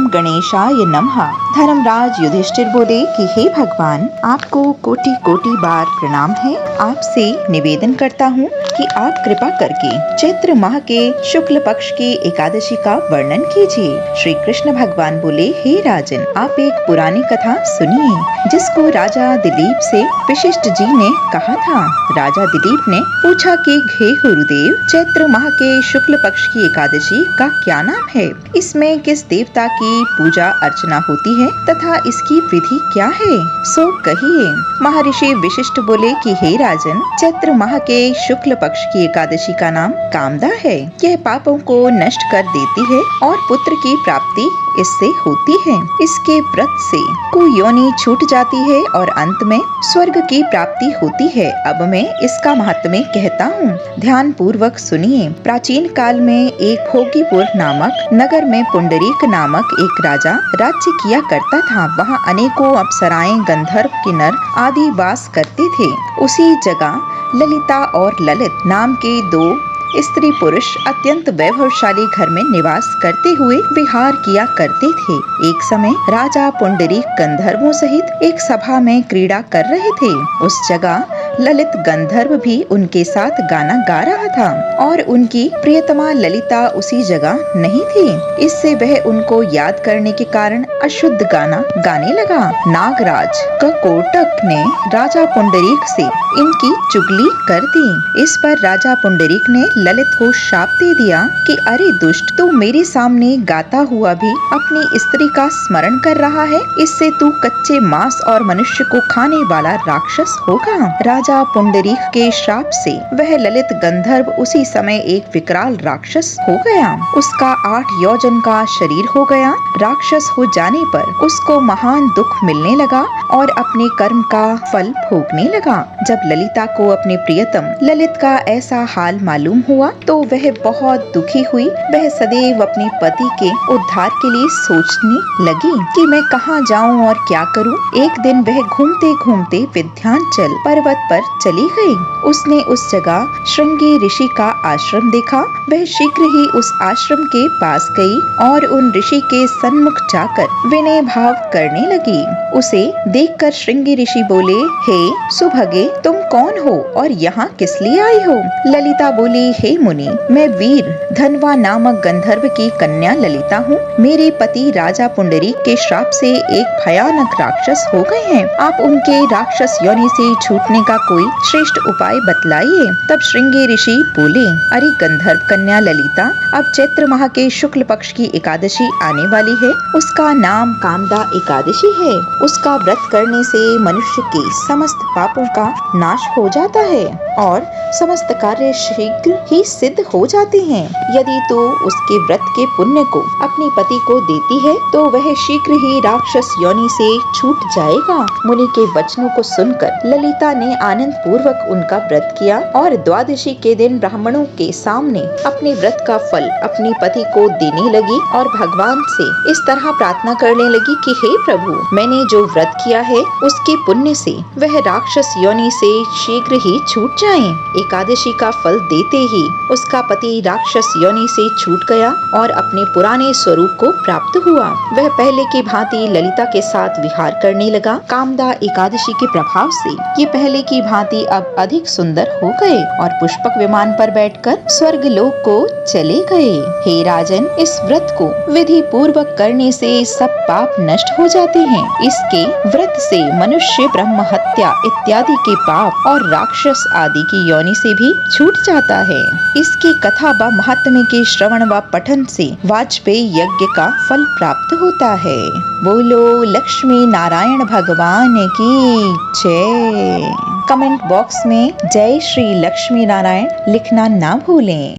गणेशाय नमः। धर्मराज युधिष्ठिर बोले कि हे भगवान, आपको कोटि कोटि बार प्रणाम है। आपसे निवेदन करता हूँ कि आप कृपा करके चैत्र माह के शुक्ल पक्ष की एकादशी का वर्णन कीजिए। श्री कृष्ण भगवान बोले, हे राजन, आप एक पुरानी कथा सुनिए जिसको राजा दिलीप से वशिष्ठ जी ने कहा था। राजा दिलीप ने पूछा कि हे गुरुदेव, चैत्र माह के शुक्ल पक्ष की एकादशी का क्या नाम है? इसमें किस देवता की पूजा अर्चना होती है तथा इसकी विधि क्या है? सो कहिए। महर्षि वशिष्ठ बोले कि हे राजन, चैत्र माह के शुक्ल पक्ष की एकादशी का नाम कामदा है। यह पापों को नष्ट कर देती है और पुत्र की प्राप्ति इससे होती है। इसके व्रत से कुयोनि छूट जाती है और अंत में स्वर्ग की प्राप्ति होती है। अब मैं इसका महात्म्य कहता हूँ, ध्यान पूर्वक सुनिए। प्राचीन काल में एक भोगीपुर नामक नगर में पुंडरीक नामक एक राजा राज्य किया करता था। वहाँ अनेकों अप्सराएं, गंधर्व, किन्नर आदि वास करते थे। उसी जगह ललिता और ललित नाम के दो स्त्री पुरुष अत्यंत वैभवशाली घर में निवास करते हुए विहार किया करते थे। एक समय राजा पुंडरीक गंधर्वों सहित एक सभा में क्रीड़ा कर रहे थे। उस जगह ललित गंधर्व भी उनके साथ गाना गा रहा था और उनकी प्रियतमा ललिता उसी जगह नहीं थी। इससे वह उनको याद करने के कारण अशुद्ध गाना गाने लगा। नागराज ककोटक ने राजा पुंडरीक से इनकी चुगली कर दी। इस पर राजा पुंडरीक ने ललित को शाप दे दिया कि अरे दुष्ट, तू मेरे सामने गाता हुआ भी अपनी स्त्री का स्मरण कर रहा है। इससे तू कच्चे मांस और मनुष्य को खाने वाला राक्षस होगा। राजा पुंडरीक के श्राप से वह ललित गंधर्व उसी समय एक विकराल राक्षस हो गया। उसका 8 योजन का शरीर हो गया। राक्षस हो जाने पर उसको महान दुख मिलने लगा और अपने कर्म का फल भोगने लगा। जब ललिता को अपने प्रियतम ललित का ऐसा हाल मालूम हुआ तो वह बहुत दुखी हुई। वह सदैव अपने पति के उद्धार के लिए सोचने लगी कि मैं कहाँ जाऊँ और क्या करूँ। एक दिन वह घूमते घूमते विंध्याचल पर्वत पर चली गई। उसने उस जगह श्रृंगी ऋषि का आश्रम देखा। वह शीघ्र ही उस आश्रम के पास गई और उन ऋषि के सन्मुख जाकर विनय भाव करने लगी। उसे देखकर श्रृंगी ऋषि बोले, हे सुभगे, तुम कौन हो और यहाँ किस लिए आई हो? ललिता बोली, हे मुनि, मैं वीर धनवा नामक गंधर्व की कन्या ललिता हूँ। मेरे पति राजा पुंडरीक के श्राप से एक भयानक राक्षस हो गए हैं। आप उनके राक्षस योनि से छूटने का कोई श्रेष्ठ उपाय बतलाइए। तब श्रृंगी ऋषि बोले, अरे गंधर्व कन्या ललिता, अब चैत्र माह के शुक्ल पक्ष की एकादशी आने वाली है। उसका नाम कामदा एकादशी है। उसका व्रत करने से मनुष्य के समस्त पापों का नाश हो जाता है और समस्त कार्य शीघ्र ही सिद्ध हो जाते हैं। यदि तू उसके व्रत के पुण्य को अपने पति को देती है तो वह शीघ्र ही राक्षस योनि से छूट जाएगा। मुनि के वचनों को सुनकर ललिता ने आनंद पूर्वक उनका व्रत किया और द्वादशी के दिन ब्राह्मणों के सामने अपने व्रत का फल अपने पति को देने लगी और भगवान से इस तरह प्रार्थना करने लगी कि हे प्रभु, मैंने जो व्रत किया है उसके पुण्य से वह राक्षस योनि से शीघ्र ही छूट जाएं। एकादशी का फल देते ही उसका पति राक्षस योनि से छूट गया और अपने पुराने स्वरूप को प्राप्त हुआ। वह पहले की भांति ललिता के साथ विहार करने लगा। कामदा एकादशी के प्रभाव से ये पहले की भांति अब अधिक सुंदर हो गए और पुष्पक विमान पर बैठकर स्वर्ग लोक को चले गए। हे राजन, इस व्रत को विधि पूर्वक करने से सब पाप नष्ट हो जाते हैं। इसके व्रत से मनुष्य ब्रह्म हत्या इत्यादि के पाप और राक्षस आदि की योनि से भी छूट जाता है। इसकी कथा व महात्म्य के श्रवण व पठन से वाजपेयी यज्ञ का फल प्राप्त होता है। बोलो लक्ष्मी नारायण भगवान की जय। कमेंट बॉक्स में जय श्री लक्ष्मी नारायण लिखना ना भूलें।